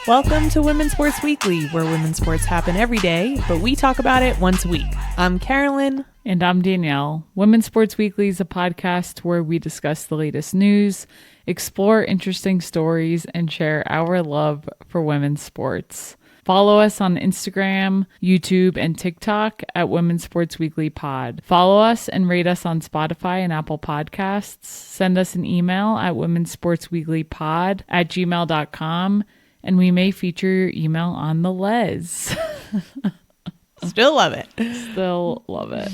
Welcome to Women's Sports Weekly, where women's sports happen every day, but we talk about it once a week. I'm Carolyn. And I'm Danielle. Women's Sports Weekly is a podcast where we discuss the latest news, explore interesting stories, and share our love for women's sports. Follow us on Instagram, YouTube, and TikTok at Women's Sports Weekly Pod. Follow us and rate us on Spotify and Apple Podcasts. Send us an email at womensportsweeklypod@gmail.com, and we may feature your email on the Les. Still love it. Still love it.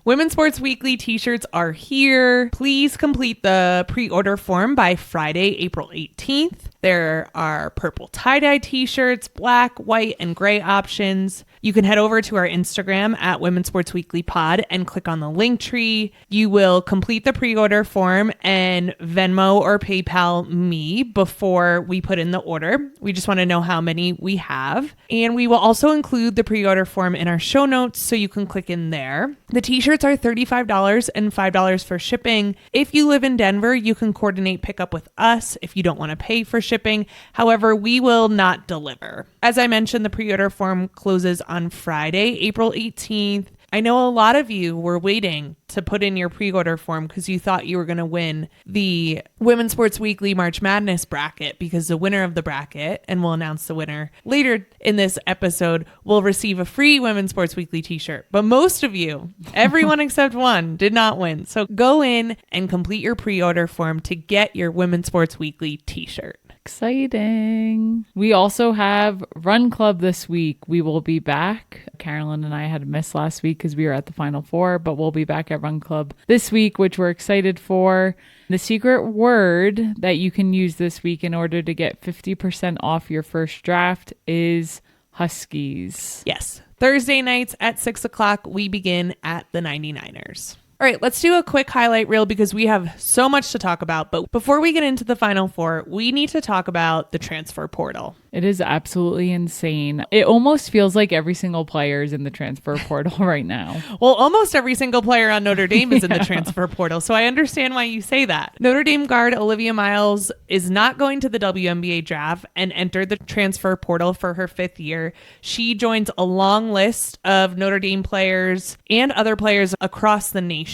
Women's Sports Weekly t-shirts are here. Please complete the pre-order form by Friday, April 18th. There are purple tie-dye t-shirts, black, white, and gray options. You can head over to our Instagram at Women's Sports Weekly Pod and click on the link tree. You will complete the pre-order form and Venmo or PayPal me before we put in the order. We just want to know how many we have. And we will also include the pre-order form in our show notes so you can click in there. The t-shirts are $35 and $5 for shipping. If you live in Denver, you can coordinate pickup with us if you don't want to pay for shipping. However, we will not deliver. As I mentioned, the pre-order form closes on Friday, April 18th. I know a lot of you were waiting to put in your pre-order form because you thought you were going to win the Women's Sports Weekly March Madness bracket, because the winner of the bracket, and we'll announce the winner later in this episode, will receive a free Women's Sports Weekly t-shirt. But most of you, everyone except one, did not win. So go in and complete your pre-order form to get your Women's Sports Weekly t-shirt. Exciting. We also have Run Club this week. We will be back. Carolyn and I had missed last week because we were at the Final Four, but we'll be back at Run Club this week, which we're excited for. The secret word that you can use this week in order to get 50% off your first draft is Huskies. Yes. Thursday nights at 6 o'clock, we begin at the 99ers. All right, let's do a quick highlight reel because we have so much to talk about. But before we get into the Final Four, we need to talk about the transfer portal. It is absolutely insane. It almost feels like every single player is in the transfer portal right now. Well, almost every single player on Notre Dame is in the transfer portal, so I understand why you say that. Notre Dame guard Olivia Miles is not going to the WNBA draft and entered the transfer portal for her 5th year. She joins a long list of Notre Dame players and other players across the nation.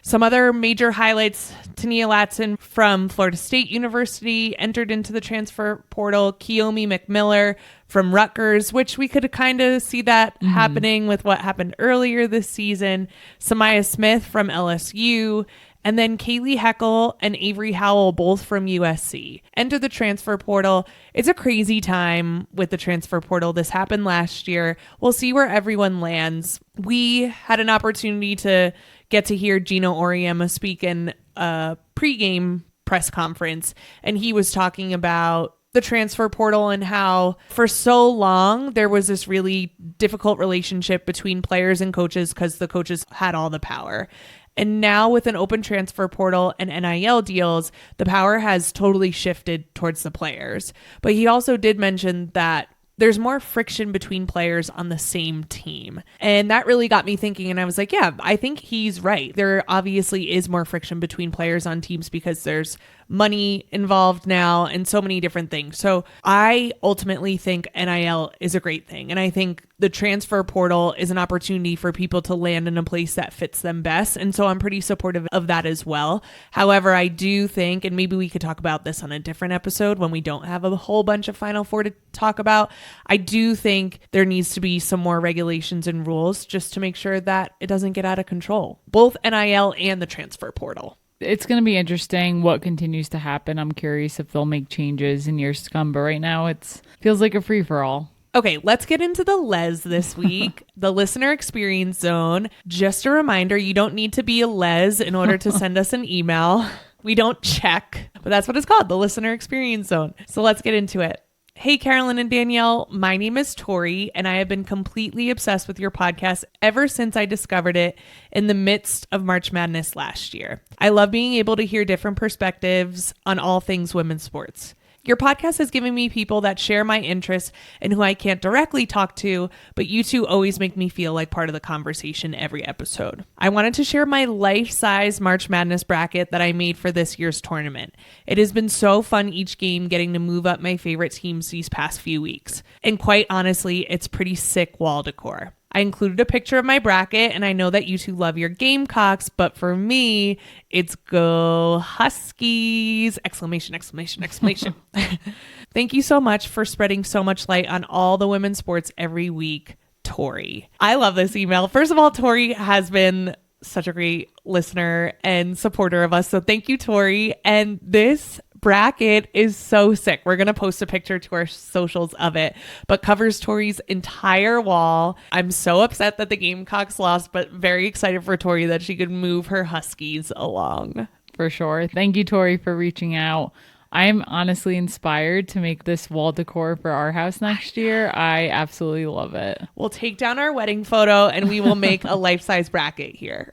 Some other major highlights: Tania Latson from Florida State University entered into the transfer portal. Kiyomi McMiller from Rutgers, which we could kind of see that happening with what happened earlier this season. Samaya Smith from LSU. And then Kaylee Heckel and Avery Howell, both from USC, enter the transfer portal. It's a crazy time with the transfer portal. This happened last year. We'll see where everyone lands. We had an opportunity to get to hear Gino Auriemma speak in a pregame press conference, and he was talking about the transfer portal and how for so long there was this really difficult relationship between players and coaches because the coaches had all the power. And now with an open transfer portal and NIL deals, the power has totally shifted towards the players. But he also did mention that there's more friction between players on the same team. And that really got me thinking. And I was like, yeah, I think he's right. There obviously is more friction between players on teams because there's money involved now and so many different things. So I ultimately think NIL is a great thing. And I think the transfer portal is an opportunity for people to land in a place that fits them best. And so I'm pretty supportive of that as well. However, I do think, and maybe we could talk about this on a different episode when we don't have a whole bunch of Final Four to talk about, I do think there needs to be some more regulations and rules just to make sure that it doesn't get out of control, both NIL and the transfer portal. It's going to be interesting what continues to happen. I'm curious if they'll make changes in years to come, but right now it feels like a free-for-all. Okay, let's get into the Les this week, the listener experience zone. Just a reminder, you don't need to be a Les in order to send us an email. We don't check, but that's what it's called, the listener experience zone. So let's get into it. Hey, Carolyn and Danielle, my name is Tori, and I have been completely obsessed with your podcast ever since I discovered it in the midst of March Madness last year. I love being able to hear different perspectives on all things women's sports. Your podcast has given me people that share my interests and who I can't directly talk to, but you two always make me feel like part of the conversation every episode. I wanted to share my life-size March Madness bracket that I made for this year's tournament. It has been so fun each game getting to move up my favorite teams these past few weeks. And quite honestly, it's pretty sick wall decor. I included a picture of my bracket, and I know that you two love your Gamecocks, but for me, it's go Huskies! Exclamation, exclamation, exclamation. Thank you so much for spreading so much light on all the women's sports every week, Tori. I love this email. First of all, Tori has been such a great listener and supporter of us, so thank you, Tori. And this bracket is so sick. We're going to post a picture to our socials of it, but covers Tori's entire wall. I'm so upset that the Gamecocks lost, but very excited for Tori that she could move her Huskies along. For sure. Thank you, Tori, for reaching out. I'm honestly inspired to make this wall decor for our house next year. I absolutely love it. We'll take down our wedding photo and we will make a life-size bracket here.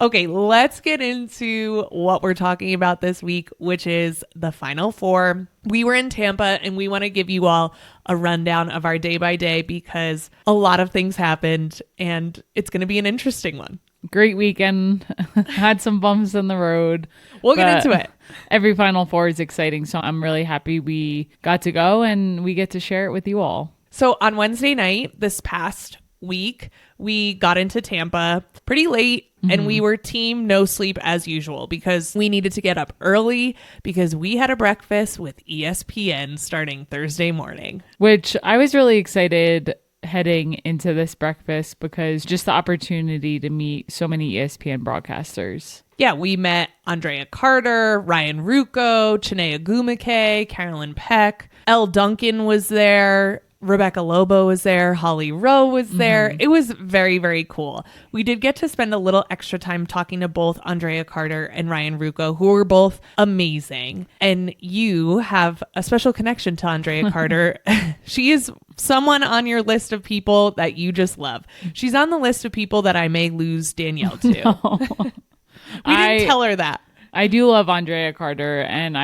Okay, let's get into what we're talking about this week, which is the Final Four. We were in Tampa and we want to give you all a rundown of our day by day because a lot of things happened and it's going to be an interesting one. Great weekend. Had some bumps in the road. We'll get into it. Every Final Four is exciting, so I'm really happy we got to go and we get to share it with you all. So on Wednesday night, this past week, we got into Tampa pretty late and we were team no sleep as usual because we needed to get up early because we had a breakfast with ESPN starting Thursday morning. Which I was really excited heading into this breakfast because just the opportunity to meet so many ESPN broadcasters. Yeah, we met Andrea Carter, Ryan Ruocco, Chiney Ogwumike, Carolyn Peck, Elle Duncan was there, Rebecca Lobo was there, Holly Rowe was there. It was very, very cool. We did get to spend a little extra time talking to both Andrea Carter and Ryan Ruocco, who were both amazing. And you have a special connection to Andrea Carter. She is someone on your list of people that you just love. She's on the list of people that I may lose Danielle to. No. We didn't tell her that. I do love Andrea Carter, and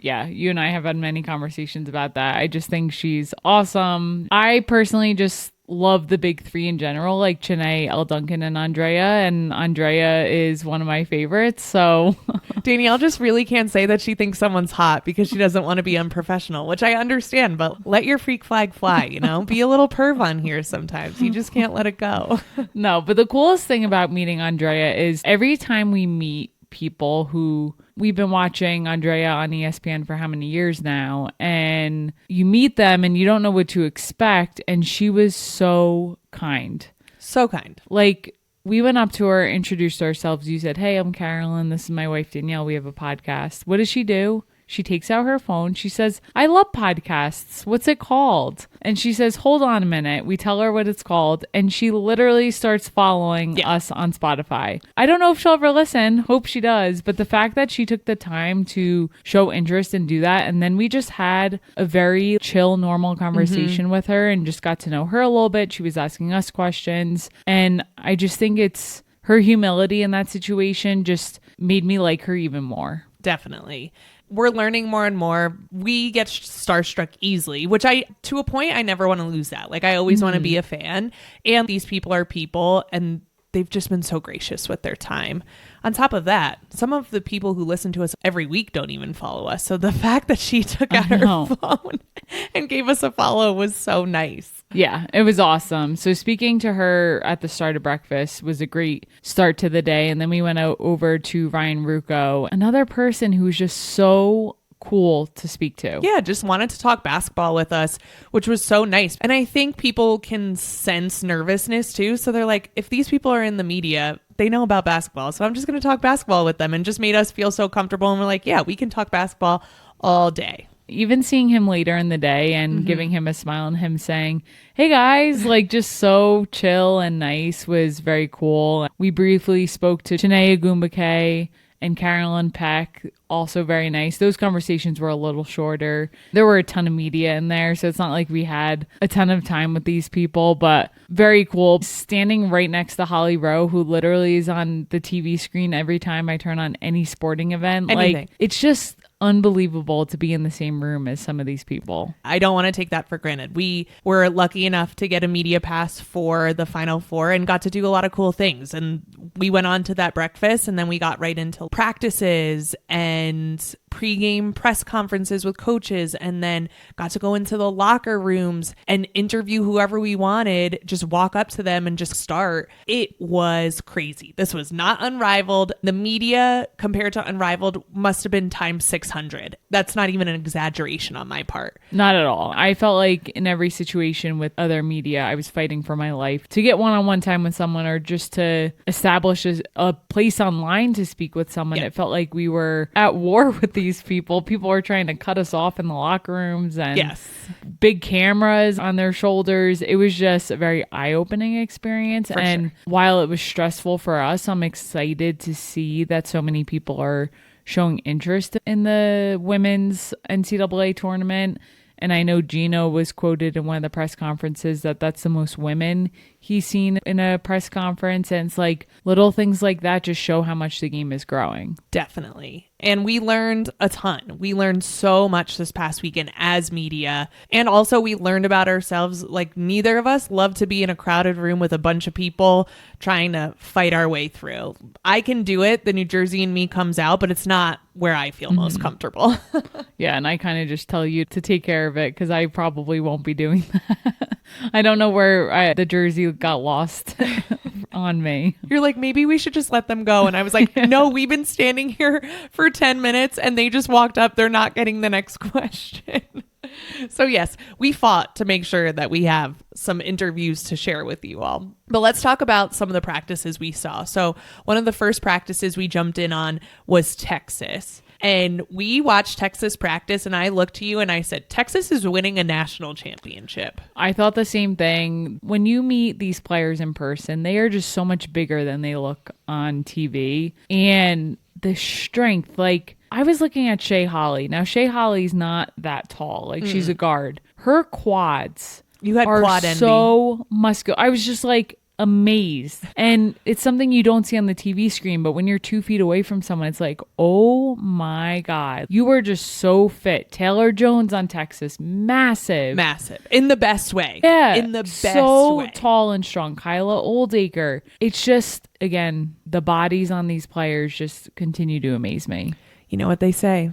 you and I have had many conversations about that. I just think she's awesome. I personally just love the big three in general, like Chiney, Elle Duncan, and Andrea is one of my favorites. So Danielle just really can't say that she thinks someone's hot because she doesn't want to be unprofessional, which I understand, but let your freak flag fly, be a little perv on here sometimes. You just can't let it go. No, but the coolest thing about meeting Andrea is every time we meet people who we've been watching Andrea on ESPN for how many years now, and you meet them and you don't know what to expect, and she was so kind. So kind. Like, we went up to her, introduced ourselves. You said, "Hey, I'm Carolyn. This is my wife, Danielle. We have a podcast." What does she do? She takes out her phone. She says, "I love podcasts. What's it called?" And she says, "Hold on a minute." We tell her what it's called. And she literally starts following us on Spotify. I don't know if she'll ever listen. Hope she does. But the fact that she took the time to show interest and do that. And then we just had a very chill, normal conversation with her and just got to know her a little bit. She was asking us questions. And I just think it's her humility in that situation just made me like her even more. Definitely. We're learning more and more. We get starstruck easily, which to a point, I never want to lose that. Like, I always want to be a fan. And these people are people, and they've just been so gracious with their time. On top of that, some of the people who listen to us every week don't even follow us. So the fact that she took out her phone and gave us a follow was so nice. Yeah, it was awesome. So speaking to her at the start of breakfast was a great start to the day. And then we went over to Ryan Ruocco, another person who was just so cool to speak to. Yeah, just wanted to talk basketball with us, which was so nice. And I think people can sense nervousness too. So they're like, if these people are in the media, they know about basketball. So I'm just going to talk basketball with them, and just made us feel so comfortable. And we're like, yeah, we can talk basketball all day. Even seeing him later in the day and giving him a smile and him saying, "Hey guys," like just so chill and nice was very cool. We briefly spoke to Chiney Ogwumike and Carolyn Peck, also very nice. Those conversations were a little shorter. There were a ton of media in there, so it's not like we had a ton of time with these people, but very cool. Standing right next to Holly Rowe, who literally is on the TV screen every time I turn on any sporting event. Anything. Like, it's just unbelievable to be in the same room as some of these people. I don't want to take that for granted. We were lucky enough to get a media pass for the Final Four and got to do a lot of cool things. And we went on to that breakfast, and then we got right into practices and pregame press conferences with coaches, and then got to go into the locker rooms and interview whoever we wanted, just walk up to them and just start. It was crazy. This was not Unrivaled. The media compared to Unrivaled must have been times 600. That's not even an exaggeration on my part. Not at all. I felt like in every situation with other media, I was fighting for my life to get one-on-one time with someone, or just to establish a place online to speak with someone. It felt like we were at war with these people. People were trying to cut us off in the locker rooms, and big cameras on their shoulders. It was just a very eye-opening experience. And while it was stressful for us, I'm excited to see that so many people are showing interest in the women's NCAA tournament. And I know Gino was quoted in one of the press conferences that that's the most women he's seen in a press conference. And it's like little things like that just show how much the game is growing. Definitely. And we learned a ton. We learned so much this past weekend as media. And also we learned about ourselves. Like, neither of us love to be in a crowded room with a bunch of people trying to fight our way through. I can do it. The New Jersey in me comes out, but it's not where I feel most comfortable. Yeah. And I kind of just tell you to take care of it, because I probably won't be doing that. I don't know where the jersey got lost on me. You're like, maybe we should just let them go. And I was like, no, we've been standing here for 10 minutes and they just walked up. They're not getting the next question. So yes, we fought to make sure that we have some interviews to share with you all. But let's talk about some of the practices we saw. So one of the first practices we jumped in on was Texas. And we watched Texas practice, and I looked to you and I said, Texas is winning a national championship. I thought the same thing. When you meet these players in person, they are just so much bigger than they look on TV. And the strength, like, I was looking at Shea Holly. Now, Shea Holly's not that tall. Like, she's a guard. Her quads are quad so muscular. I was just like amazed. And it's something you don't see on the TV screen, but when you're 2 feet away from someone, it's like, oh my God, you were just so fit. Taylor Jones on Texas, massive. In the best way. Yeah. In the best way. So tall and strong. Kyla Oldacre. It's just, again, the bodies on these players just continue to amaze me. You know what they say.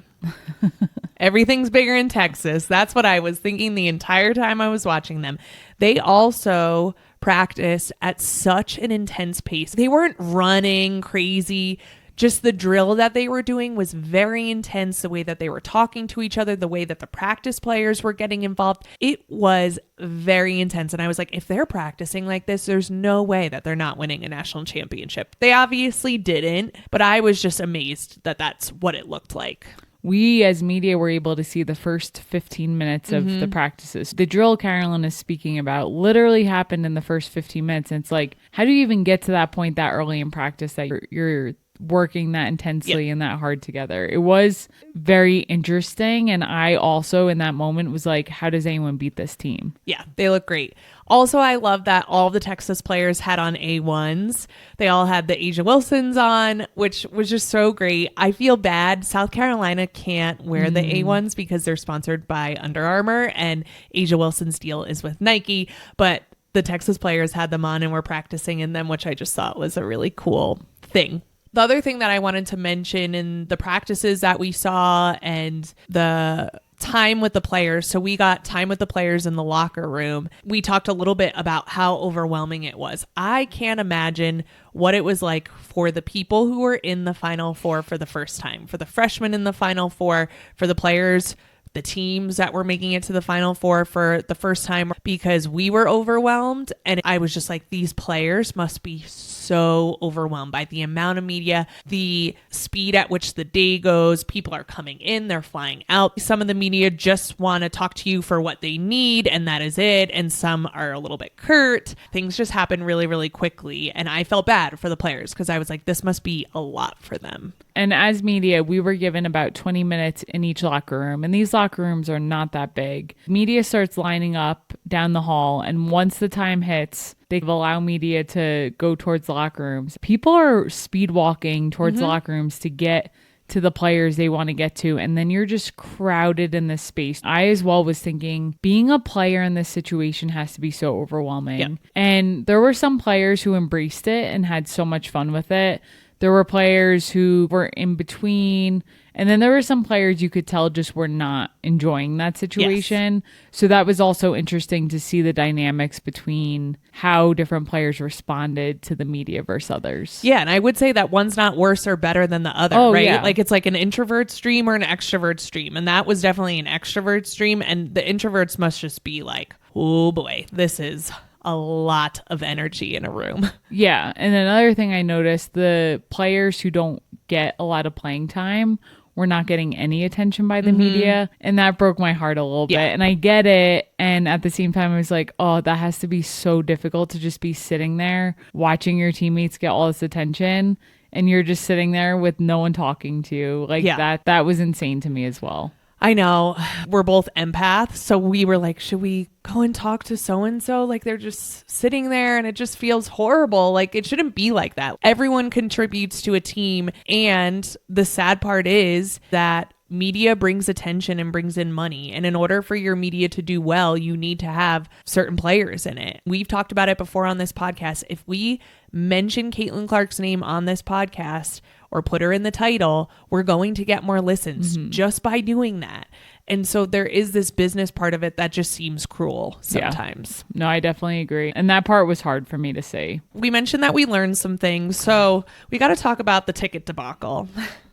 Everything's bigger in Texas. That's what I was thinking the entire time I was watching them. They also practice at such an intense pace. They weren't running crazy. Just the drill that they were doing was very intense. The way that they were talking to each other, the way that the practice players were getting involved, it was very intense. And I was like, if they're practicing like this, there's no way that they're not winning a national championship. They obviously didn't, but I was just amazed that that's what it looked like. We as media were able to see the first 15 minutes of the practices. The drill Carolyn is speaking about literally happened in the first 15 minutes. And it's like, how do you even get to that point that early in practice that you're working that intensely and that hard together? It was very interesting. And I also in that moment was like, how does anyone beat this team? Yeah, they look great. Also, I love that all of the Texas players had on A1s. They all had the Asia Wilsons on, which was just so great. I feel bad. South Carolina can't wear the A1s because they're sponsored by Under Armour, and Asia Wilson's deal is with Nike. But the Texas players had them on and were practicing in them, which I just thought was a really cool thing. The other thing that I wanted to mention in the practices that we saw and the time with the players. So we got time with the players in the locker room. We talked a little bit about how overwhelming it was. I can't imagine what it was like for the people who were in the Final Four for the first time, for the freshmen in the Final Four, for the players, the teams that were making it to the Final Four for the first time, because we were overwhelmed. And I was just like, these players must be so overwhelmed by the amount of media, the speed at which the day goes. People are coming in, they're flying out. Some of the media just want to talk to you for what they need, and that is it. And some are a little bit curt. Things just happen really, really quickly. And I felt bad for the players because I was like, this must be a lot for them. And as media, we were given about 20 minutes in each locker room. And these locker rooms are not that big. Media starts lining up down the hall. And once the time hits, they allow media to go towards the locker rooms. People are speed walking towards the locker rooms to get to the players they want to get to. And then you're just crowded in this space. I as well was thinking being a player in this situation has to be so overwhelming. Yeah. And there were some players who embraced it and had so much fun with it. There were players who were in between. And then there were some players you could tell just were not enjoying that situation. Yes. So that was also interesting to see the dynamics between how different players responded to the media versus others. Yeah, and I would say that one's not worse or better than the other, right? Yeah. Like it's like an introvert stream or an extrovert stream. And that was definitely an extrovert stream. And the introverts must just be like, oh boy, this is a lot of energy in a room. Yeah. And another thing I noticed, the players who don't get a lot of playing time were not getting any attention by the media. And that broke my heart a little bit. And I get it. And at the same time, I was like, oh, that has to be so difficult to just be sitting there watching your teammates get all this attention. And you're just sitting there with no one talking to you. Like that was insane to me as well. I know. We're both empaths. So we were like, should we go and talk to so-and-so? Like they're just sitting there and it just feels horrible. Like it shouldn't be like that. Everyone contributes to a team. And the sad part is that media brings attention and brings in money. And in order for your media to do well, you need to have certain players in it. We've talked about it before on this podcast. If we mention Caitlin Clark's name on this podcast or put her in the title, we're going to get more listens just by doing that. And so there is this business part of it that just seems cruel sometimes. Yeah. No, I definitely agree. And that part was hard for me to say. We mentioned that we learned some things. So we got to talk about the ticket debacle.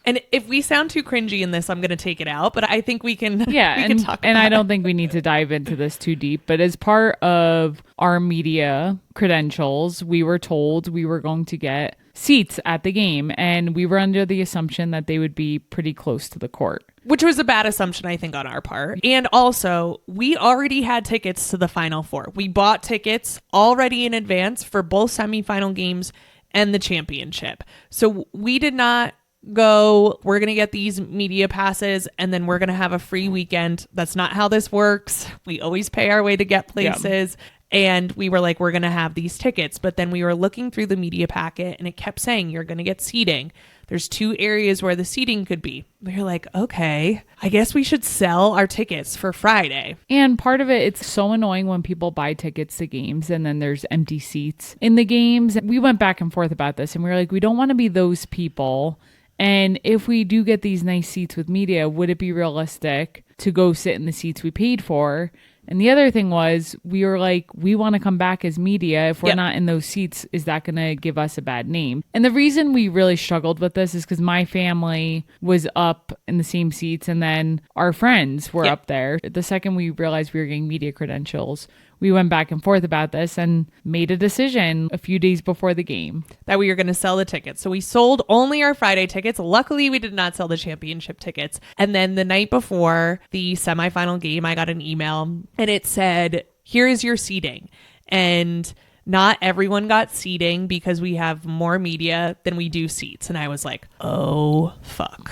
And if we sound too cringy in this, I'm going to take it out. But I think we can, can talk about it. And I don't think we need to dive into this too deep. But as part of our media credentials, we were told we were going to get seats at the game. And we were under the assumption that they would be pretty close to the court. Which was a bad assumption, I think, on our part. And also, we already had tickets to the Final Four. We bought tickets already in advance for both semifinal games and the championship. So we did not go, we're going to get these media passes and then we're going to have a free weekend. That's not how this works. We always pay our way to get places. Yeah. And we were like, we're going to have these tickets. But then we were looking through the media packet and it kept saying, you're going to get seating. There's 2 areas where the seating could be. We were like, okay, I guess we should sell our tickets for Friday. And part of it, it's so annoying when people buy tickets to games and then there's empty seats in the games. We went back and forth about this and we were like, we don't want to be those people. And if we do get these nice seats with media, would it be realistic to go sit in the seats we paid for? And the other thing was, we were like, we want to come back as media. If we're not in those seats, is that going to give us a bad name? And the reason we really struggled with this is because my family was up in the same seats and then our friends were up there. The second we realized we were getting media credentials, we went back and forth about this and made a decision a few days before the game that we were going to sell the tickets. So we sold only our Friday tickets. Luckily, we did not sell the championship tickets. And then the night before the semifinal game, I got an email and it said, here is your seating. And not everyone got seating because we have more media than we do seats. And I was like, oh, fuck.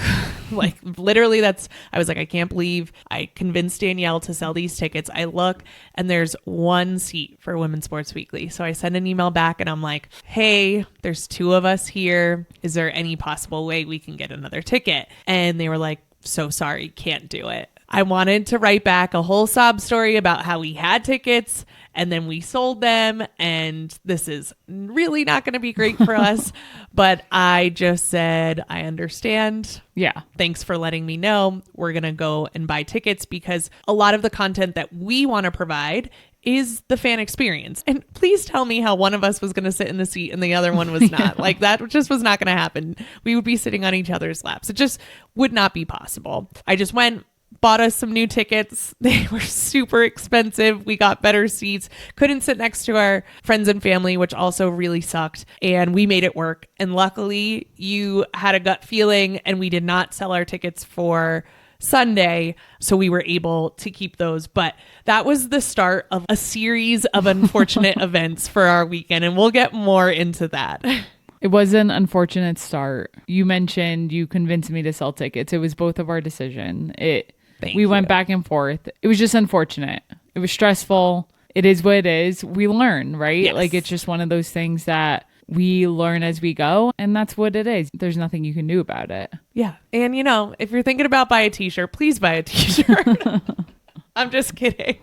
Like literally I was like, I can't believe I convinced Danielle to sell these tickets. I look and there's 1 seat for Women's Sports Weekly. So I send an email back and I'm like, hey, there's 2 of us here. Is there any possible way we can get another ticket? And they were like, so sorry, can't do it. I wanted to write back a whole sob story about how we had tickets and then we sold them and this is really not going to be great for us. But I just said, I understand. Yeah. Thanks for letting me know. We're going to go and buy tickets because a lot of the content that we want to provide is the fan experience. And please tell me how one of us was going to sit in the seat and the other one was not. Like that just was not going to happen. We would be sitting on each other's laps. It just would not be possible. I just bought us some new tickets. They were super expensive. We got better seats. Couldn't sit next to our friends and family, which also really sucked. And we made it work. And luckily, you had a gut feeling and we did not sell our tickets for Sunday. So we were able to keep those. But that was the start of a series of unfortunate events for our weekend. And we'll get more into that. It was an unfortunate start. You mentioned you convinced me to sell tickets. It was both of our decision. We went back and forth. It was just unfortunate. It was stressful. It is what it is. We learn, right? Yes. Like it's just one of those things that we learn as we go, and that's what it is. There's nothing you can do about it. Yeah. And if you're thinking about buy a t-shirt, please buy a t-shirt. I'm just kidding.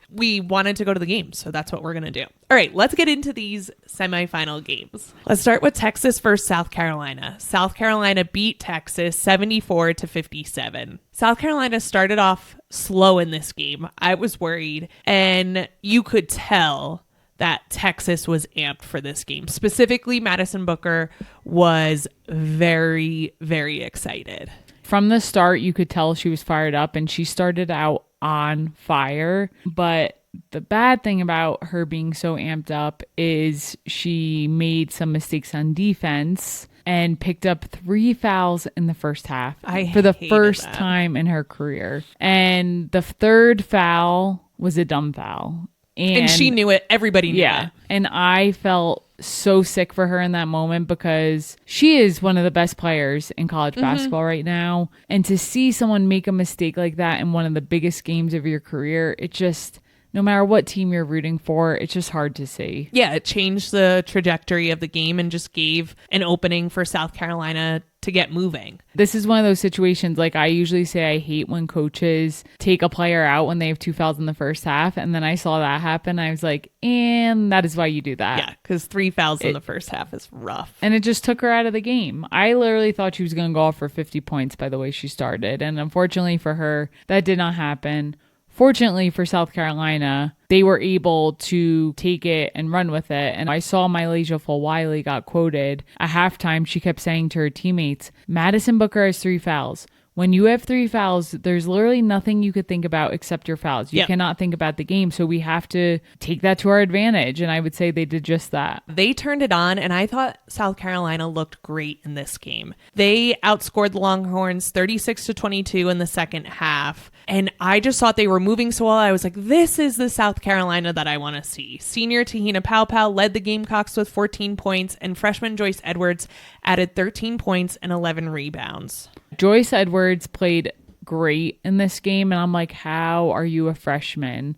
We wanted to go to the game, so that's what we're going to do. All right, let's get into these semifinal games. Let's start with Texas versus South Carolina. South Carolina beat Texas 74-57. South Carolina started off slow in this game. I was worried, and you could tell that Texas was amped for this game. Specifically, Madison Booker was very, very excited. From the start, you could tell she was fired up, and she started out on fire. But the bad thing about her being so amped up is she made some mistakes on defense and picked up 3 fouls in the first half for the first time in her career. And the third foul was a dumb foul. And she knew it. Everybody knew it. And I felt so sick for her in that moment because she is one of the best players in college basketball right now. And to see someone make a mistake like that in one of the biggest games of your career, it just, no matter what team you're rooting for, it's just hard to see. Yeah, it changed the trajectory of the game and just gave an opening for South Carolina to get moving. This is one of those situations, like I usually say, I hate when coaches take a player out when they have 2 fouls in the first half. And then I saw that happen. I was like, and that is why you do that. Yeah, because 3 fouls in the first half is rough. And it just took her out of the game. I literally thought she was going to go off for 50 points by the way she started. And unfortunately for her, that did not happen. Fortunately for South Carolina, they were able to take it and run with it. And I saw Mylasia Fulwiley got quoted. At halftime, she kept saying to her teammates, Madison Booker has 3 fouls. When you have 3 fouls, there's literally nothing you could think about except your fouls. You cannot think about the game. So we have to take that to our advantage. And I would say they did just that. They turned it on, and I thought South Carolina looked great in this game. They outscored the Longhorns 36-22 in the second half. And I just thought they were moving so well. I was like, this is the South Carolina that I want to see. Senior Tahina Paopao led the Gamecocks with 14 points, and freshman Joyce Edwards added 13 points and 11 rebounds. Joyce Edwards played great in this game, and I'm like, how are you a freshman?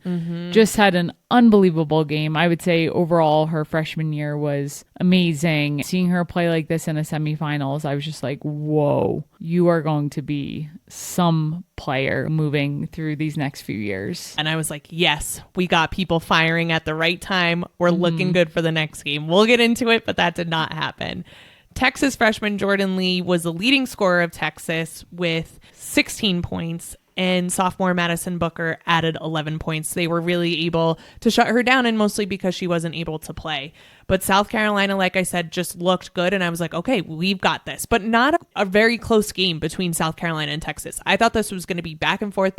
Just had an unbelievable game. I would say overall her freshman year was amazing. Seeing her play like this in a semifinals, I was just like, whoa, you are going to be some player moving through these next few years. And I was like, yes, we got people firing at the right time. We're looking good for the next game. We'll get into it, but that did not happen. Texas freshman Jordan Lee was the leading scorer of Texas with 16 points, and sophomore Madison Booker added 11 points. They were really able to shut her down, and mostly because she wasn't able to play. But South Carolina, like I said, just looked good, and I was like, okay, we've got this. But not a very close game between South Carolina and Texas. I thought this was going to be back and forth,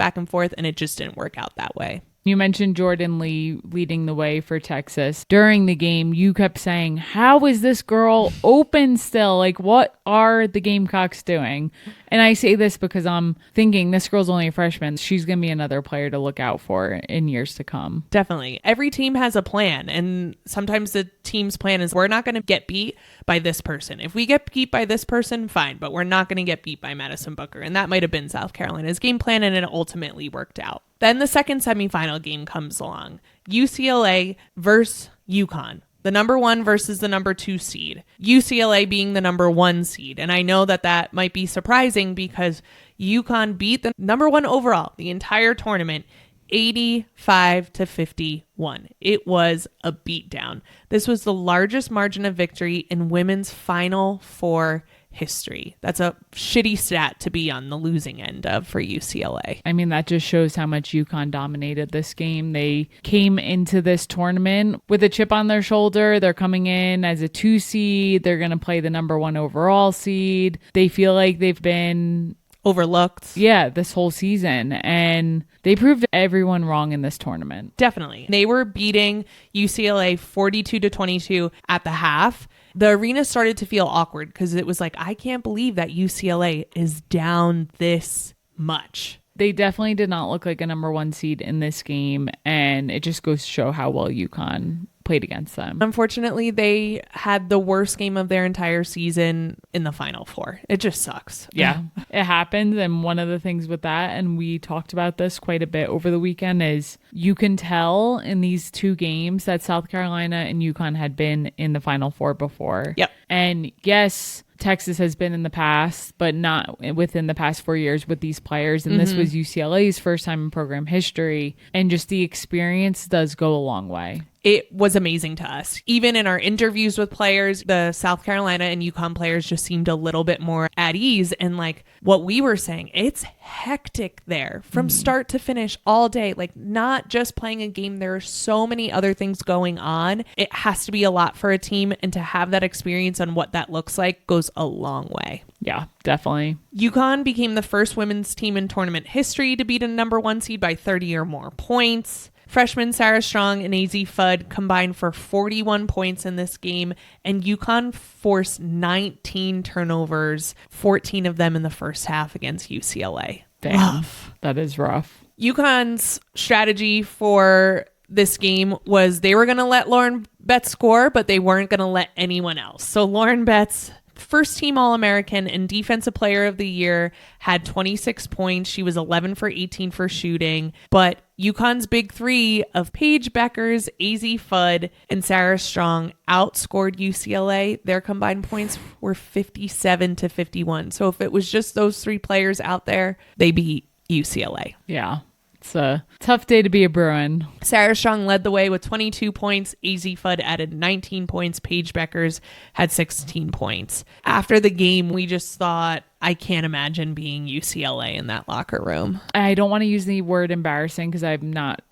and it just didn't work out that way. You mentioned Jordan Lee leading the way for Texas. During the game, you kept saying, how is this girl open still? Like, what are the Gamecocks doing? And I say this because I'm thinking this girl's only a freshman. She's going to be another player to look out for in years to come. Definitely. Every team has a plan. And sometimes the team's plan is we're not going to get beat by this person. If we get beat by this person, fine. But we're not going to get beat by Madison Booker. And that might have been South Carolina's game plan, and it ultimately worked out. Then the second semifinal game comes along. UCLA versus UConn. The number 1 versus the number 2 seed. UCLA being the number 1 seed. And I know that might be surprising because UConn beat the number 1 overall the entire tournament 85-51. It was a beatdown. This was the largest margin of victory in women's Final Four history. That's a shitty stat to be on the losing end of for UCLA. I mean, that just shows how much UConn dominated this game. They came into this tournament with a chip on their shoulder. They're coming in as a 2 seed. They're going to play the number 1 overall seed. They feel like they've been overlooked. Yeah, this whole season. And they proved everyone wrong in this tournament. Definitely. They were beating UCLA 42-22 at the half. The arena started to feel awkward because it was like, I can't believe that UCLA is down this much. They definitely did not look like a number 1 seed in this game. And it just goes to show how well UConn played against them. Unfortunately, they had the worst game of their entire season in the Final Four. It just sucks. Yeah, it happens. And one of the things with that, and we talked about this quite a bit over the weekend, is you can tell in these two games that South Carolina and UConn had been in the Final Four before. Yep. And yes, Texas has been in the past, but not within the past 4 years with these players. And this was UCLA's first time in program history. And just the experience does go a long way. It was amazing to us. Even in our interviews with players, the South Carolina and UConn players just seemed a little bit more at ease. And like what we were saying, it's hectic there from start to finish all day. Like not just playing a game. There are so many other things going on. It has to be a lot for a team. And to have that experience on what that looks like goes a long way. Yeah, definitely. UConn became the first women's team in tournament history to beat a number one seed by 30 or more points. Freshman Sarah Strong and AZ Fudd combined for 41 points in this game, and UConn forced 19 turnovers, 14 of them in the first half against UCLA. Damn, rough. That is rough. UConn's strategy for this game was they were going to let Lauren Betts score, but they weren't going to let anyone else. So Lauren Betts, first team All-American and Defensive Player of the Year, had 26 points. She was 11 for 18 for shooting. But UConn's big three of Paige Beckers, AZ Fudd, and Sarah Strong outscored UCLA. Their combined points were 57 to 51. So if it was just those three players out there, they beat UCLA. Yeah. It's a tough day to be a Bruin. Sarah Strong led the way with 22 points. AZ Fudd added 19 points. Paige Beckers had 16 points. After the game, we just thought, I can't imagine being UCLA in that locker room. I don't want to use the word embarrassing because I'm not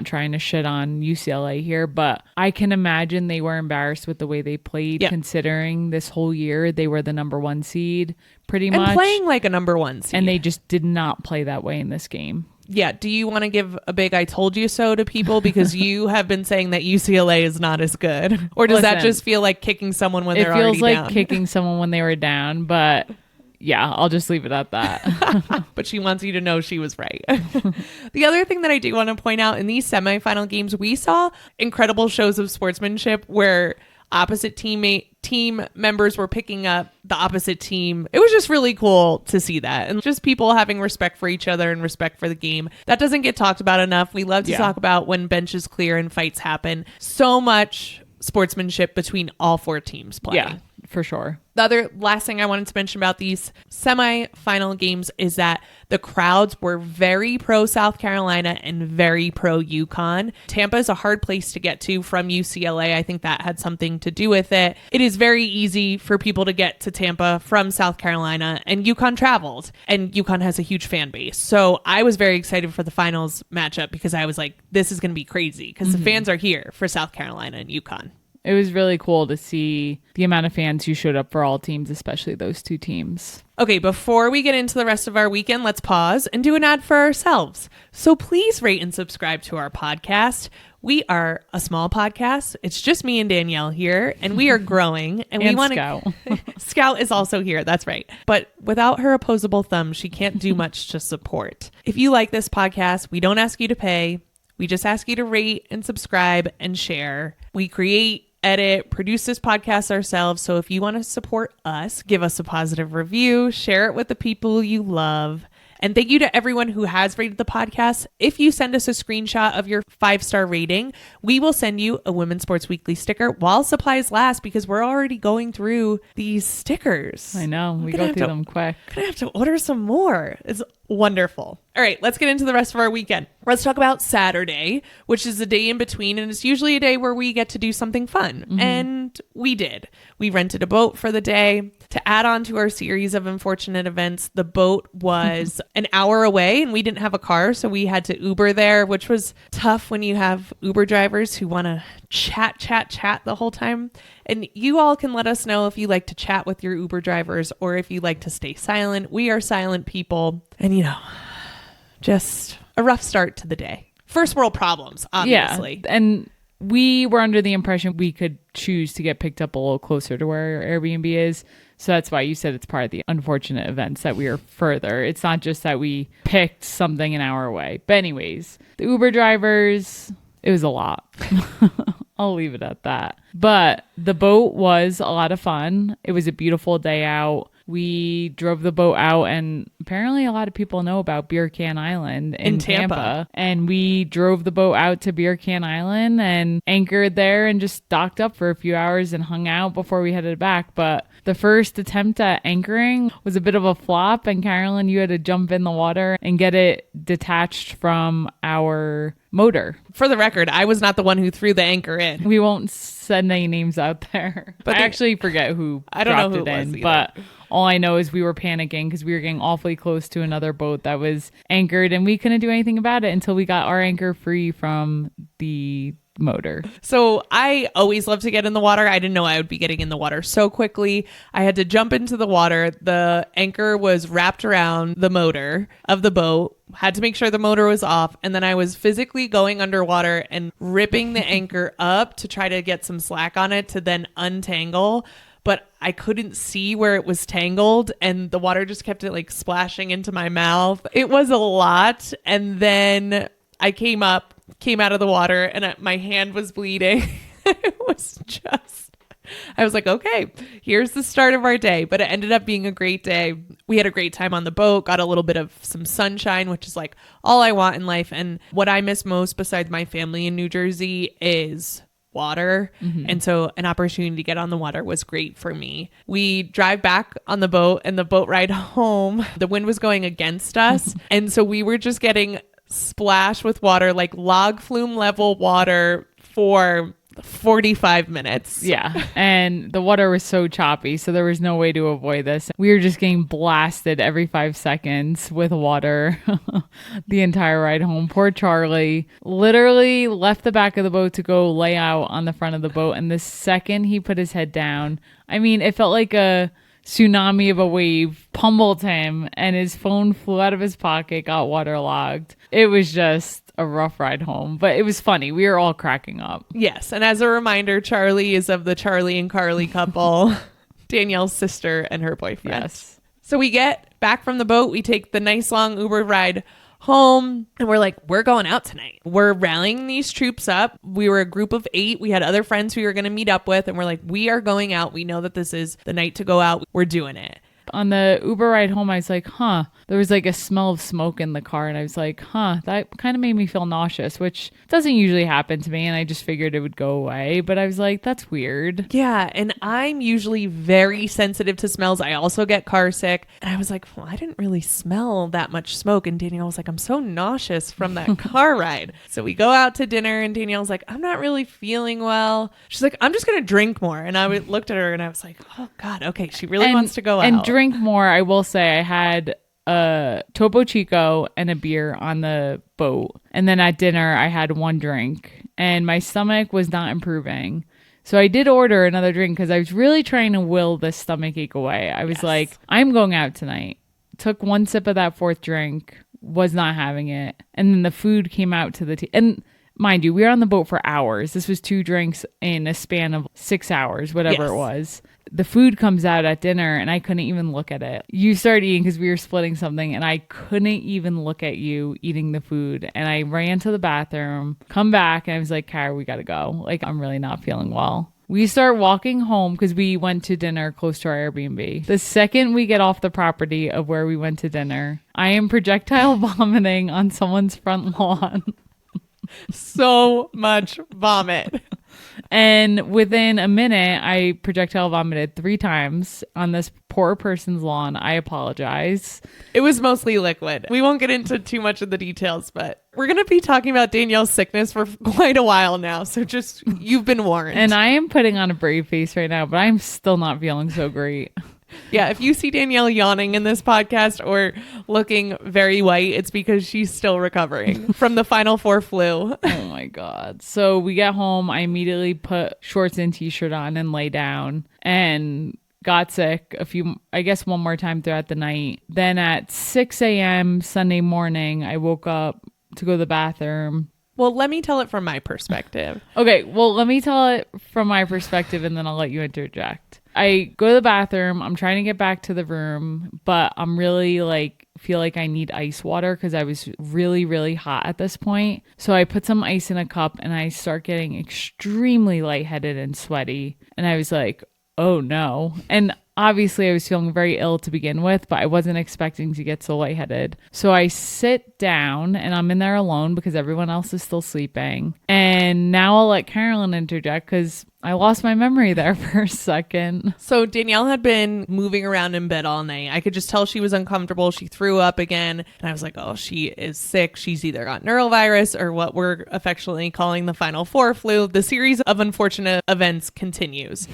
trying to shit on UCLA here, but I can imagine they were embarrassed with the way they played, considering this whole year they were the number one seed pretty much. And playing like a number one seed. And they just did not play that way in this game. Yeah. Do you want to give a big I told you so to people? Because you have been saying that UCLA is not as good. Or does that just feel like kicking someone when they're already down? It feels like kicking someone when they were down, but yeah, I'll just leave it at that. But she wants you to know she was right. The other thing that I do want to point out, in these semifinal games, we saw incredible shows of sportsmanship where opposite team members were picking up the opposite team. It was just really cool to see that, and just people having respect for each other and respect for the game. That doesn't get talked about enough. We love to talk about when benches clear and fights happen. So much sportsmanship between all four teams playing. Yeah, for sure. The other last thing I wanted to mention about these semifinal games is that the crowds were very pro South Carolina and very pro UConn. Tampa is a hard place to get to from UCLA. I think that had something to do with it. It is very easy for people to get to Tampa from South Carolina, and UConn traveled, and UConn has a huge fan base. So I was very excited for the finals matchup because I was like, this is going to be crazy because the fans are here for South Carolina and UConn. It was really cool to see the amount of fans who showed up for all teams, especially those two teams. Okay, before we get into the rest of our weekend, let's pause and do an ad for ourselves. So please rate and subscribe to our podcast. We are a small podcast. It's just me and Danielle here, and we are growing. And we want Scout. Scout is also here. That's right. But without her opposable thumb, she can't do much to support. If you like this podcast, we don't ask you to pay. We just ask you to rate and subscribe and share. We create, edit, produce this podcast ourselves. So if you want to support us, give us a positive review, share it with the people you love. And thank you to everyone who has rated the podcast. If you send us a screenshot of your 5-star rating, we will send you a Women's Sports Weekly sticker while supplies last, because we're already going through these stickers. I know. We go through them quick. I'm going to have to order some more. It's wonderful. All right, let's get into the rest of our weekend. Let's talk about Saturday, which is the day in between, and it's usually a day where we get to do something fun. And we did. We rented a boat for the day. To add on to our series of unfortunate events, the boat was an hour away and we didn't have a car, so we had to Uber there, which was tough when you have Uber drivers who want to chat the whole time. And you all can let us know if you like to chat with your Uber drivers or if you like to stay silent. We are silent people. And, just a rough start to the day. First world problems, obviously. Yeah, and we were under the impression we could choose to get picked up a little closer to where our Airbnb is. So that's why you said it's part of the unfortunate events that we are further. It's not just that we picked something an hour away. But anyways, the Uber drivers, it was a lot. I'll leave it at that. But the boat was a lot of fun. It was a beautiful day out. We drove the boat out, and apparently a lot of people know about Beer Can Island in Tampa. And we drove the boat out to Beer Can Island and anchored there and just docked up for a few hours and hung out before we headed back. But the first attempt at anchoring was a bit of a flop, and Carolyn, you had to jump in the water and get it detached from our motor. For the record, I was not the one who threw the anchor in. We won't send any names out there. But I actually forget who dropped it in. But all I know is we were panicking because we were getting awfully close to another boat that was anchored, and we couldn't do anything about it until we got our anchor free from the motor. So I always love to get in the water. I didn't know I would be getting in the water so quickly. I had to jump into the water. The anchor was wrapped around the motor of the boat. Had to make sure the motor was off. And then I was physically going underwater and ripping the anchor up to try to get some slack on it to then untangle. But I couldn't see where it was tangled, and the water just kept it like splashing into my mouth. It was a lot. And then I came out of the water, and my hand was bleeding. I was like, okay, here's the start of our day. But it ended up being a great day. We had a great time on the boat, got a little bit of some sunshine, which is like all I want in life. And what I miss most besides my family in New Jersey is water. And so an opportunity to get on the water was great for me. We drive back on the boat, and the boat ride home, the wind was going against us. And so we were just getting splashed with water, like log flume level water, for 45 minutes. Yeah. And the water was so choppy, so there was no way to avoid this. We were just getting blasted every 5 seconds with water the entire ride home. Poor Charlie literally left the back of the boat to go lay out on the front of the boat. And the second he put his head down, I mean, it felt like a tsunami of a wave pummeled him, and his phone flew out of his pocket, got waterlogged. It was just a rough ride home, but it was funny. We were all cracking up. Yes. And as a reminder, Charlie is of the Charlie and Carly couple, Danielle's sister and her boyfriend. Yes. So we get back from the boat. We take the nice long Uber ride home, and we're like, we're going out tonight. We're rallying these troops up. We were a group of 8. We had other friends we were going to meet up with, and we're like, we are going out. We know that this is the night to go out. We're doing it. On the Uber ride home, I was like, there was like a smell of smoke in the car. And I was like, that kind of made me feel nauseous, which doesn't usually happen to me. And I just figured it would go away. But I was like, that's weird. Yeah. And I'm usually very sensitive to smells. I also get car sick. And I was like, well, I didn't really smell that much smoke. And Danielle was like, I'm so nauseous from that car ride. So we go out to dinner, and Danielle's like, I'm not really feeling well. She's like, I'm just going to drink more. And I looked at her, and I was like, oh God, okay. She really wants to go out. And drink more. I will say I had a Topo Chico and a beer on the boat. And then at dinner, I had one drink, and my stomach was not improving. So I did order another drink because I was really trying to will this stomach ache away. I was like, I'm going out tonight. Took one sip of that 4th drink, was not having it. And then the food came out to the and mind you, we were on the boat for hours. This was 2 drinks in a span of 6 hours, whatever it was. The food comes out at dinner, and I couldn't even look at it. You started eating because we were splitting something, and I couldn't even look at you eating the food. And I ran to the bathroom, come back, and I was like, Cara, we got to go. Like, I'm really not feeling well. We start walking home because we went to dinner close to our Airbnb. The second we get off the property of where we went to dinner, I am projectile vomiting on someone's front lawn. So much vomit. And within a minute, I projectile vomited 3 times on this poor person's lawn. I apologize. It was mostly liquid. We won't get into too much of the details, but we're going to be talking about Danielle's sickness for quite a while now. So just, you've been warned. And I am putting on a brave face right now, but I'm still not feeling so great. Yeah, if you see Danielle yawning in this podcast or looking very white, it's because she's still recovering from the final 4 flu. Oh my God. So we get home. I immediately put shorts and t-shirt on and lay down and got sick one more time throughout the night. Then at 6 a.m. Sunday morning, I woke up to go to the bathroom. Well, let me tell it from my perspective. Okay, well, let me tell it from my perspective, and then I'll let you interject. I go to the bathroom. I'm trying to get back to the room, but I'm really like feel like I need ice water because I was really, really hot at this point. So I put some ice in a cup and I start getting extremely lightheaded and sweaty. And I was like, oh no. And obviously I was feeling very ill to begin with, but I wasn't expecting to get so lightheaded. So I sit down and I'm in there alone because everyone else is still sleeping. And now I'll let Carolyn interject because I lost my memory there for a second. So Danielle had been moving around in bed all night. I could just tell she was uncomfortable. She threw up again. And I was like, oh, she is sick. She's either got neurovirus or what we're affectionately calling the Final Four flu. The series of unfortunate events continues.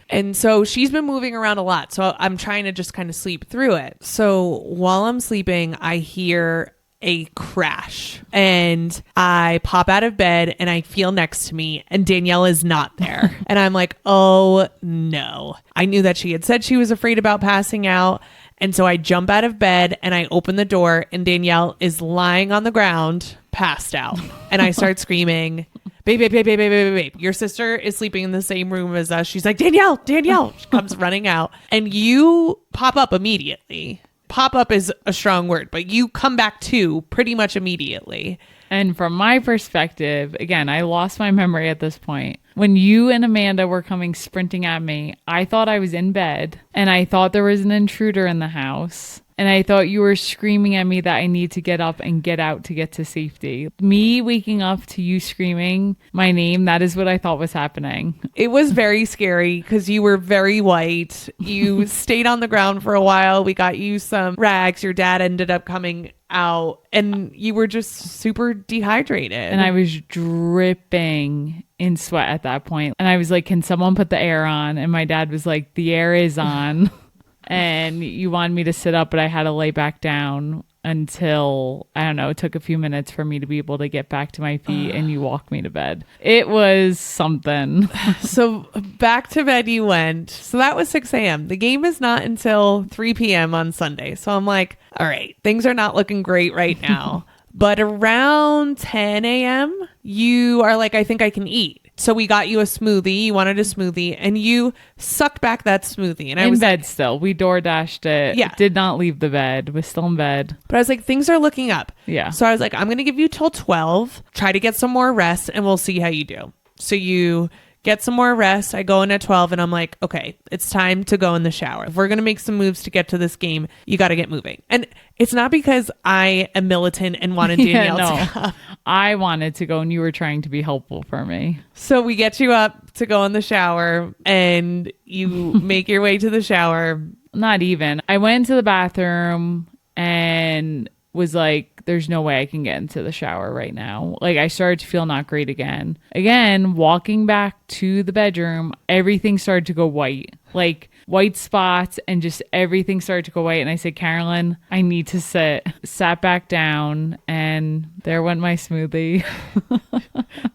And so she's been moving around a lot. So I'm trying to just kind of sleep through it. So while I'm sleeping, I hear a crash and I pop out of bed and I feel next to me and Danielle is not there. And I'm like, oh no. I knew that she had said she was afraid about passing out. And so I jump out of bed and I open the door and Danielle is lying on the ground, passed out. And I start screaming, babe, babe, babe, babe, babe, babe, babe. Your sister is sleeping in the same room as us. She's like, Danielle, Danielle. She comes running out and you pop up immediately. Pop up is a strong word, but you come back to pretty much immediately. And from my perspective, again, I lost my memory at this point. When you and Amanda were coming sprinting at me, I thought I was in bed and I thought there was an intruder in the house. And I thought you were screaming at me that I need to get up and get out to get to safety. Me waking up to you screaming my name, that is what I thought was happening. It was very scary because you were very white. You stayed on the ground for a while. We got you some rags. Your dad ended up coming out and you were just super dehydrated. And I was dripping in sweat at that point. And I was like, can someone put the air on? And my dad was like, the air is on. And you wanted me to sit up, but I had to lay back down until, I don't know, it took a few minutes for me to be able to get back to my feet and you walked me to bed. It was something. So back to bed you went. So that was 6 a.m. The game is not until 3 p.m. on Sunday. So I'm like, all right, things are not looking great right now. But around 10 a.m., you are like, I think I can eat. So we got you a smoothie. You wanted a smoothie and you sucked back that smoothie. And I was in bed like, still. We door dashed it. Yeah. Did not leave the bed. Was still in bed. But I was like, things are looking up. Yeah. So I was like, I'm going to give you till 12. Try to get some more rest and we'll see how you do. So you get some more rest. I go in at 12 and I'm like, okay, it's time to go in the shower. If we're going to make some moves to get to this game, you got to get moving. And it's not because I am militant and wanted Danielle to go. I wanted to go and you were trying to be helpful for me. So we get you up to go in the shower and you make your way to the shower. Not even. I went into the bathroom and was like, there's no way I can get into the shower right now. Like I started to feel not great again. Again, walking back to the bedroom, everything started to go white. Like white spots and just everything started to go white. And I said, Carolyn, I need to sit. Sat back down and there went my smoothie.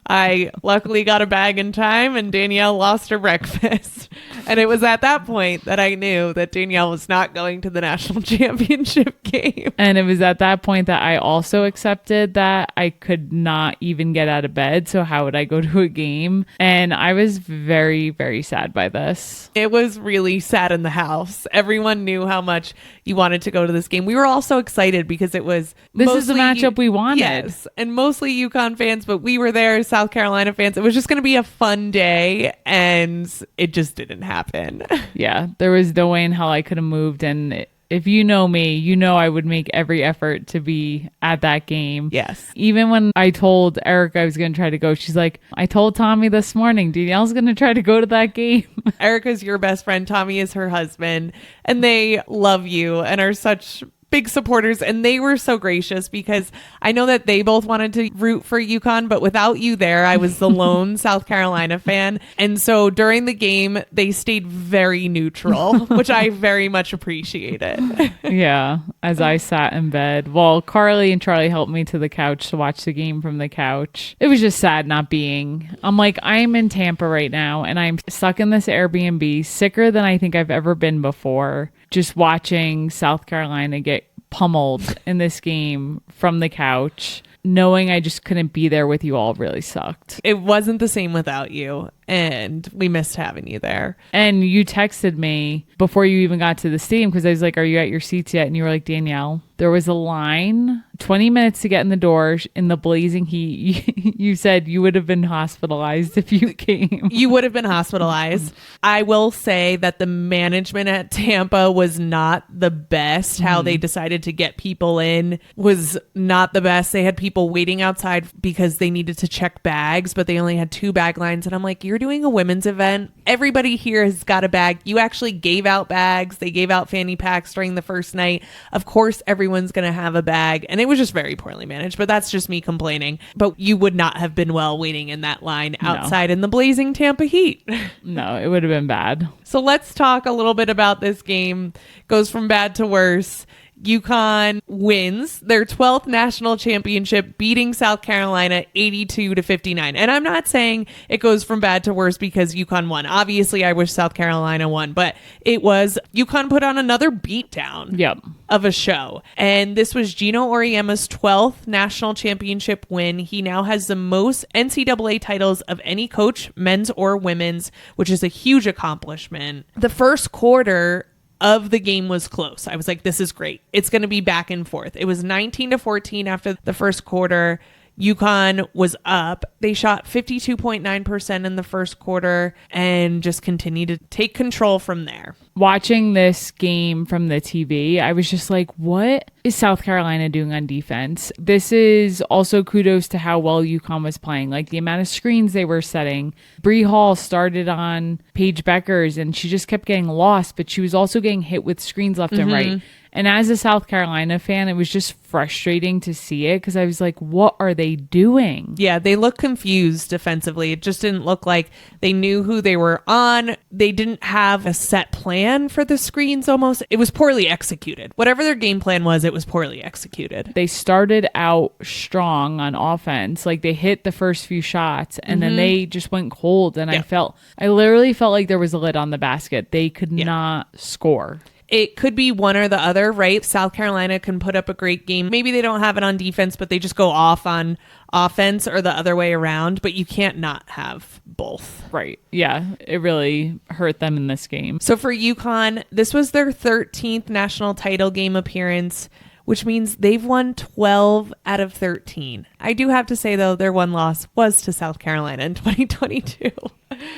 I luckily got a bag in time and Danielle lost her breakfast. And it was at that point that I knew that Danielle was not going to the national championship game. And it was at that point that I also accepted that I could not even get out of bed. So how would I go to a game? And I was very, very sad by this. It was really sad in the house. Everyone knew how much you wanted to go to this game. We were all so excited because it was this is the matchup we wanted. Yes, and mostly UConn fans, but we were there, South Carolina fans. It was just going to be a fun day, and it just didn't happen. Yeah, there was no way in hell I could have moved, and if you know me, you know I would make every effort to be at that game. Yes. Even when I told Erica I was going to try to go, she's like, I told Tommy this morning, Danielle's going to try to go to that game. Erica's your best friend. Tommy is her husband. And they love you and are such big supporters, and they were so gracious because I know that they both wanted to root for UConn, but without you there, I was the lone South Carolina fan. And so during the game, they stayed very neutral, which I very much appreciated. Yeah, as I sat in bed. Well, Carly and Charlie helped me to the couch to watch the game from the couch. It was just sad not being. I'm like, I'm in Tampa right now, and I'm stuck in this Airbnb, sicker than I think I've ever been before. Just watching South Carolina get pummeled in this game from the couch, knowing I just couldn't be there with you all really sucked. It wasn't the same without you. and we missed having you there. And you texted me before you even got to the stadium because I was like, are you at your seats yet? And you were like, Danielle, there was a line, 20 minutes to get in the door in the blazing heat. You said you would have been hospitalized if you came. You would have been hospitalized. I will say that the management at Tampa was not the best. How they decided to get people in was not the best. They had people waiting outside because they needed to check bags, but they only had 2 bag lines. And I'm like, you're doing a women's event. Everybody here has got a bag. You actually gave out bags. They gave out fanny packs during the first night. Of course, everyone's going to have a bag. And it was just very poorly managed, but that's just me complaining. But you would not have been well waiting in that line outside in the blazing Tampa heat. No, it would have been bad. So let's talk a little bit about this game. Goes from bad to worse. UConn wins their 12th national championship, beating South Carolina 82-59. And I'm not saying it goes from bad to worse because UConn won. Obviously, I wish South Carolina won, but it was UConn put on another beatdown of a show. And this was Gino Auriemma's 12th national championship win. He now has the most NCAA titles of any coach, men's or women's, which is a huge accomplishment. The first quarter of the game was close. I was like, this is great. It's going to be back and forth. It was 19-14 after the first quarter. UConn was up. They shot 52.9% in the first quarter and just continued to take control from there. Watching this game from the TV, I was just like, what is South Carolina doing on defense? This is also kudos to how well UConn was playing. Like the amount of screens they were setting. Bree Hall started on Paige Beckers and she just kept getting lost, but she was also getting hit with screens left and right. And as a South Carolina fan, it was just frustrating to see it because I was like, what are they doing? Yeah, they look confused defensively. It just didn't look like they knew who they were on. They didn't have a set plan for the screens almost. It was poorly executed. Whatever their game plan was, it was poorly executed. They started out strong on offense. Like they hit the first few shots and then they just went cold. And I literally felt like there was a lid on the basket. They could not score. It could be one or the other, right? South Carolina can put up a great game. Maybe they don't have it on defense, but they just go off on offense, or the other way around. But you can't not have both. Right. Yeah. It really hurt them in this game. So for UConn, this was their 13th national title game appearance, which means they've won 12 out of 13. I do have to say, though, their one loss was to South Carolina in 2022.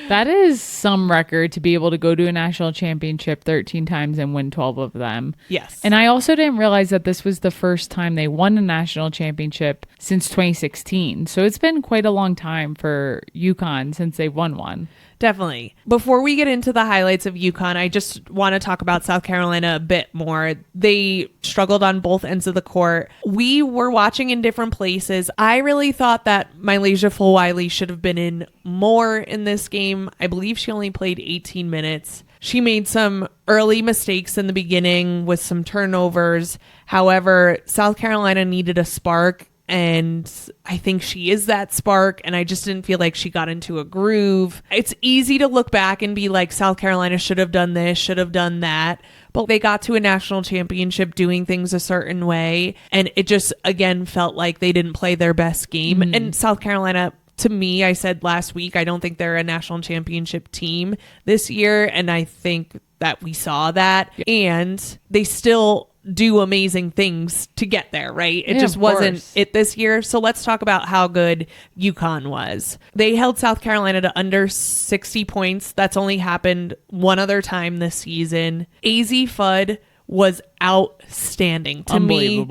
That is some record to be able to go to a national championship 13 times and win 12 of them. Yes. And I also didn't realize that this was the first time they won a national championship since 2016. So it's been quite a long time for UConn since they've won one. Definitely. Before we get into the highlights of UConn, I just want to talk about South Carolina a bit more. They struggled on both ends of the court. We were watching in different places. I really thought that Mylasia Fulwiley should have been in more in this game. I believe she only played 18 minutes. She made some early mistakes in the beginning with some turnovers. However, South Carolina needed a spark. And I think she is that spark. And I just didn't feel like she got into a groove. It's easy to look back and be like, South Carolina should have done this, should have done that. But they got to a national championship doing things a certain way. And it just, again, felt like they didn't play their best game. And South Carolina, to me, I said last week, I don't think they're a national championship team this year. And I think that we saw that. And they still do amazing things to get there, right? It just wasn't it this year. So let's talk about how good UConn was. They held South Carolina to under 60 points. That's only happened one other time this season. AZ Fudd was outstanding to me,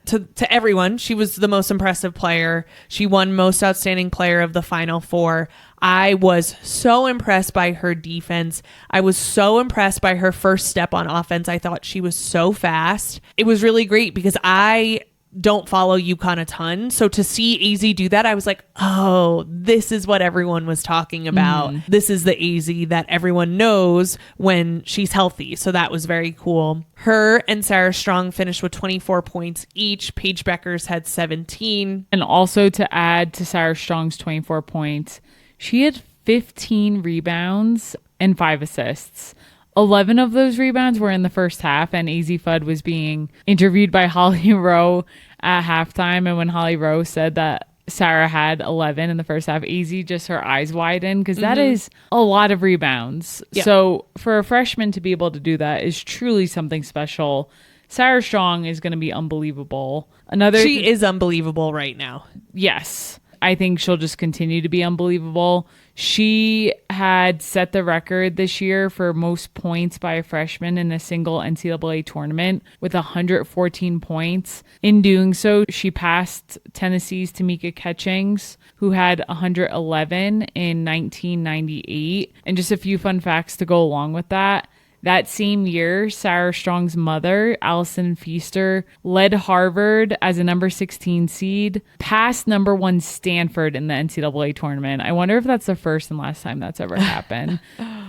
to everyone. She was the most impressive player. She won most outstanding player of the Final Four. I was so impressed by her defense. I was so impressed by her first step on offense. I thought she was so fast. It was really great because I don't follow UConn a ton. So to see AZ do that, I was like, oh, this is what everyone was talking about. This is the AZ that everyone knows when she's healthy. So that was very cool. Her and Sarah Strong finished with 24 points each. Paige Beckers had 17. And also to add to Sarah Strong's 24 points, she had 15 rebounds and 5 assists. 11 of those rebounds were in the first half, and AZ Fudd was being interviewed by Holly Rowe at halftime. And when Holly Rowe said that Sarah had 11 in the first half. AZ just her eyes widened because that is a lot of rebounds. Yeah. So for a freshman to be able to do that is truly something special. Sarah Strong is going to be unbelievable. She is unbelievable right now. Yes. I think she'll just continue to be unbelievable. She had set the record this year for most points by a freshman in a single NCAA tournament with 114 points. In doing so, she passed Tennessee's Tamika Catchings, who had 111 in 1998. And just a few fun facts to go along with that. That same year, Sarah Strong's mother, Allison Feaster, led Harvard as a number 16 seed, past number 1 Stanford in the NCAA tournament. I wonder if that's the first and last time that's ever happened.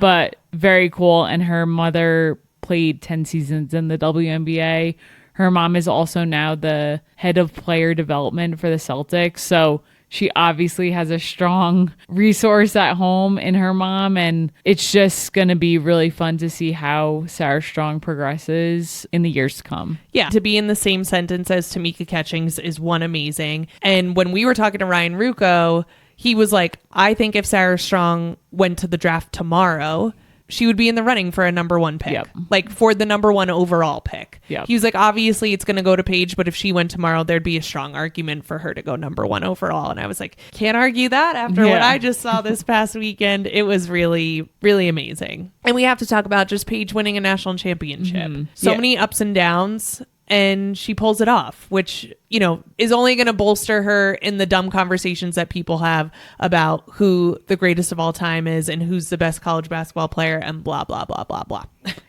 But very cool. And her mother played 10 seasons in the WNBA. Her mom is also now the head of player development for the Celtics. So she obviously has a strong resource at home in her mom, and it's just going to be really fun to see how Sarah Strong progresses in the years to come. Yeah, to be in the same sentence as Tamika Catchings is one amazing. And when we were talking to Ryan Rucco, he was like, I think if Sarah Strong went to the draft tomorrow, she would be in the running for a number 1 pick, like for the number 1 overall pick. Yep. He was like, obviously it's going to go to Paige, but if she went tomorrow, there'd be a strong argument for her to go number 1 overall. And I was like, can't argue that after what I just saw this past weekend. It was really, really amazing. And we have to talk about just Paige winning a national championship. So many ups and downs. And she pulls it off, which, you know, is only going to bolster her in the dumb conversations that people have about who the greatest of all time is and who's the best college basketball player and blah, blah, blah, blah, blah.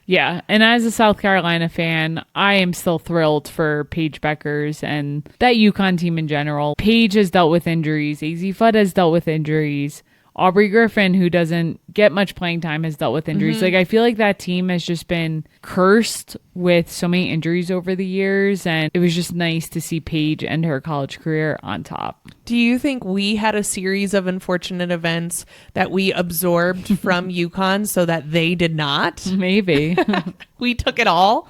Yeah. And as a South Carolina fan, I am still thrilled for Paige Beckers and that UConn team in general. Paige has dealt with injuries. AZ Fudd has dealt with injuries. Aubrey Griffin, who doesn't get much playing time, has dealt with injuries. Like, I feel like that team has just been cursed with so many injuries over the years, and it was just nice to see Paige end her college career on top. Do you think we had a series of unfortunate events that we absorbed from UConn so that they did not? Maybe. We took it all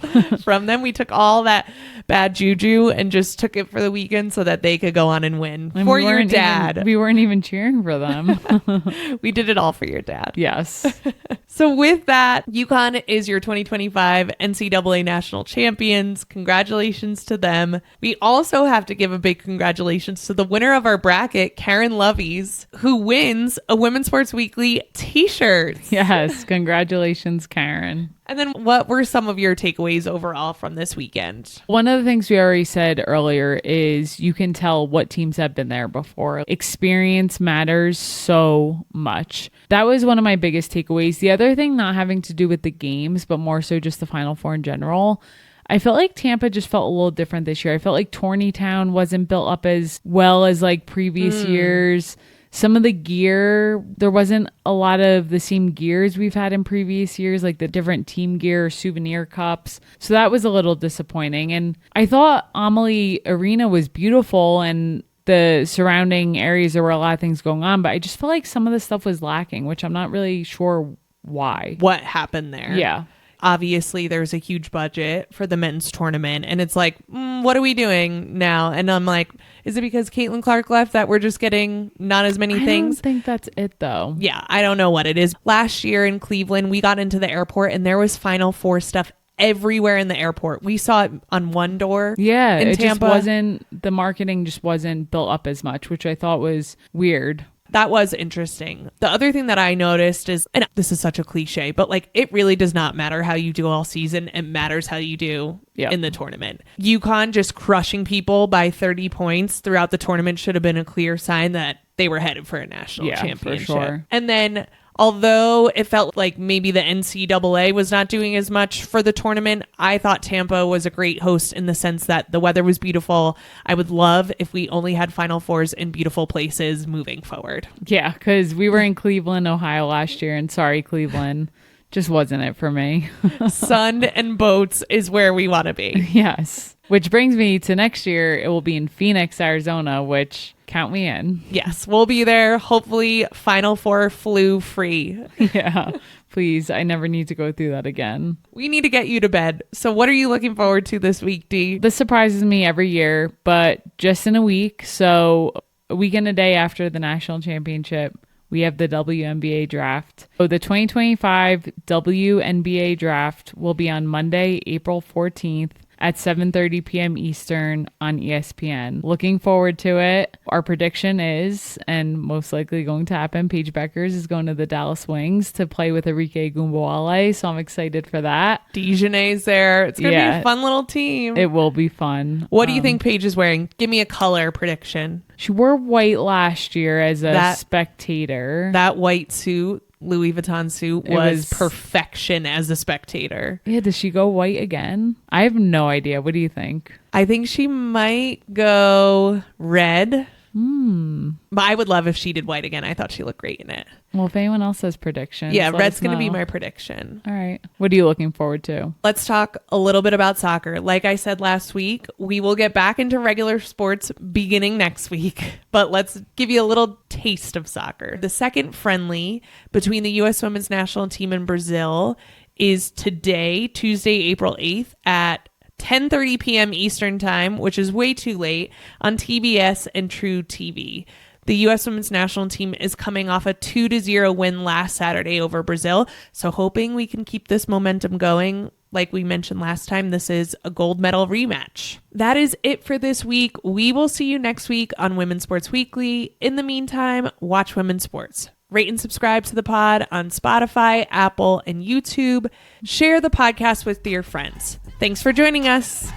from them. We took all that bad juju and just took it for the weekend so that they could go on and win. And for your dad. We weren't even cheering for them. We did it all for your dad. Yes. So with that, UConn is your 2025 NCAA national champions. Congratulations to them. We also have to give a big congratulations to the winner of our bracket, Karen Lovies, who wins a Women's Sports Weekly t-shirt. Yes. Congratulations, Karen. And then what were some of your takeaways overall from this weekend? One of the things we already said earlier is you can tell what teams have been there before. Experience matters so much. That was one of my biggest takeaways. The other thing, not having to do with the games, but more so just the Final Four in general, I felt like Tampa just felt a little different this year. I felt like Town wasn't built up as well as like previous years. Some of the gear, there wasn't a lot of the same gears we've had in previous years, like the different team gear, souvenir cups. So that was a little disappointing. And I thought Amalie Arena was beautiful and the surrounding areas, there were a lot of things going on, but I just felt like some of the stuff was lacking, which I'm not really sure why. What happened there? Yeah. Obviously, there's a huge budget for the men's tournament, and it's like, what are we doing now? And I'm like, is it because Caitlin Clark left that we're just getting not as many things? I don't think that's it, though. Yeah, I don't know what it is. Last year in Cleveland, we got into the airport, and there was Final Four stuff everywhere in the airport. We saw it on one door. Yeah, in it Tampa. Just wasn't, the marketing just wasn't built up as much, which I thought was weird. That was interesting. The other thing that I noticed is, and this is such a cliche, but like it really does not matter how you do all season. It matters how you do in the tournament. UConn just crushing people by 30 points throughout the tournament should have been a clear sign that they were headed for a national championship. For sure. And then although it felt like maybe the NCAA was not doing as much for the tournament, I thought Tampa was a great host in the sense that the weather was beautiful. I would love if we only had Final Fours in beautiful places moving forward. Yeah, because we were in Cleveland, Ohio last year, and sorry, Cleveland, just wasn't it for me. Sun and boats is where we want to be. Yes. Which brings me to next year. It will be in Phoenix, Arizona, which count me in. Yes, we'll be there. Hopefully Final Four flu free. Yeah, please. I never need to go through that again. We need to get you to bed. So what are you looking forward to this week, Dee? This surprises me every year, but just in a week. So a week and a day after the national championship, we have the WNBA draft. So the 2025 WNBA draft will be on Monday, April 14th at 7:30 p.m. Eastern on ESPN. Looking forward to it. Our prediction is, and most likely going to happen, Paige Beckers is going to the Dallas Wings to play with Enrique Gumbawale, so I'm excited for that. Dejanay's there. It's going to be a fun little team. It will be fun. What do you think Paige is wearing? Give me a color prediction. She wore white last year as a spectator. That white suit, Louis Vuitton suit, was perfection as a spectator. Yeah, does she go white again? I have no idea. What do you think? I think she might go red. But I would love if she did white again. I thought she looked great in it. Well, if anyone else has predictions, yeah, red's going to be my prediction. All right. What are you looking forward to? Let's talk a little bit about soccer. Like I said last week, we will get back into regular sports beginning next week, but let's give you a little taste of soccer. The second friendly between the U.S. women's national team and Brazil is today, Tuesday, April 8th at 10:30 p.m. Eastern time, which is way too late, on TBS and True TV. The U.S. women's national team is coming off a 2-0 win last Saturday over Brazil, so hoping we can keep this momentum going. Like we mentioned last time, this is a gold medal rematch. That is it for this week. We will see you next week on Women's Sports Weekly. In the meantime, watch women's sports. Rate and subscribe to the pod on Spotify, Apple, and YouTube. Share the podcast with your friends. Thanks for joining us.